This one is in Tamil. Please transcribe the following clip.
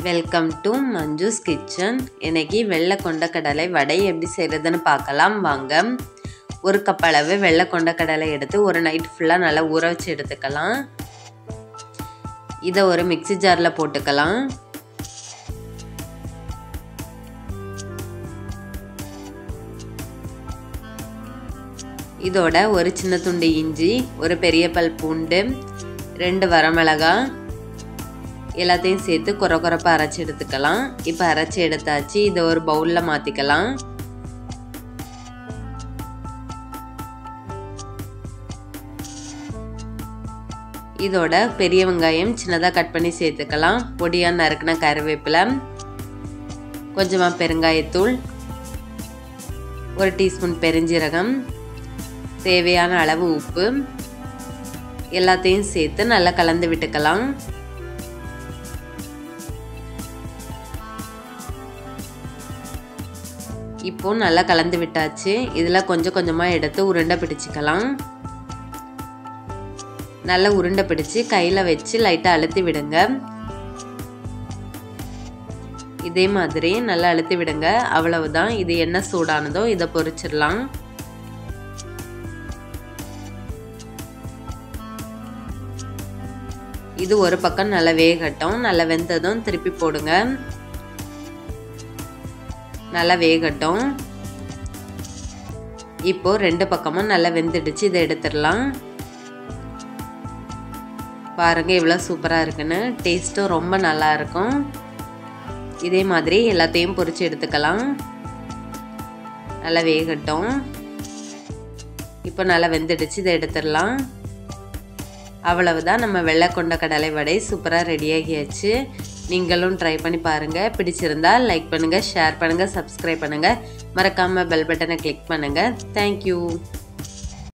Welcome to Manju's kitchen. இன்னைக்கு வெள்ளை கொண்டக்கடலை வடை எப்படி செய்கிறதுன்னு பார்க்கலாம் வாங்க. ஒரு கப் அளவு வெள்ளை கொண்டக்கடலை எடுத்து ஒரு நைட் ஃபுல்லாக நல்லா ஊற வச்சு எடுத்துக்கலாம். இதை ஒரு மிக்ஸி ஜாரில் போட்டுக்கலாம். இதோட ஒரு சின்ன துண்டு இஞ்சி, ஒரு பெரிய பல் பூண்டு, 2 வரமிளகாய் எல்லாத்தையும் சேர்த்து கொரப்பாக அரைச்சி எடுத்துக்கலாம். இப்போ அரைச்சி எடுத்தாச்சு. இதை ஒரு பவுலில் மாற்றிக்கலாம். இதோட பெரிய வெங்காயம் சின்னதாக கட் பண்ணி சேர்த்துக்கலாம். பொடியாக நறுக்கின கருவேப்பிலை, கொஞ்சமாக பெருங்காயத்தூள், 1 டீஸ்பூன் பெருஞ்சீரகம், தேவையான அளவு உப்பு எல்லாத்தையும் சேர்த்து நல்லா கலந்து விட்டுக்கலாம். இப்போ நல்லா கலந்து விட்டாச்சு. இதில் கொஞ்சம் கொஞ்சமாக எடுத்து உருண்டை பிடிச்சிக்கலாம். நல்லா உருண்டை பிடிச்சி கையில் வச்சு லைட்டாக அழுத்தி விடுங்க. இதே மாதிரி நல்லா அழுத்தி விடுங்க. அவ்வளவுதான். இது என்ன சூடானதோ இதை பொரிச்சிடலாம். இது ஒரு பக்கம் நல்லா வேகட்டும். நல்லா வெந்ததும் திருப்பி போடுங்க. நல்லா வேகட்டும். இப்போ 2 பக்கமும் நல்லா வெந்துடுச்சு. இதை எடுத்துடலாம். பாருங்க இவ்வளோ சூப்பராக இருக்குன்னு. டேஸ்ட்டும் ரொம்ப நல்லா இருக்கும். இதே மாதிரி எல்லாத்தையும் பொரிச்சு எடுத்துக்கலாம். நல்லா வேகட்டும். இப்போ நல்லா வெந்துடுச்சு. இதை எடுத்துடலாம். அவ்வளவுதான். நம்ம வெள்ளை கொண்டக்கடலை வடை சூப்பராக ரெடியாகியாச்சு. நீங்களும் ட்ரை பண்ணி பாருங்கள். பிடிச்சிருந்தா லைக் பண்ணுங்கள், ஷேர் பண்ணுங்கள், சப்ஸ்கிரைப் பண்ணுங்கள். மறக்காமல் பெல் பட்டனை கிளிக் பண்ணுங்கள். தேங்க்யூ.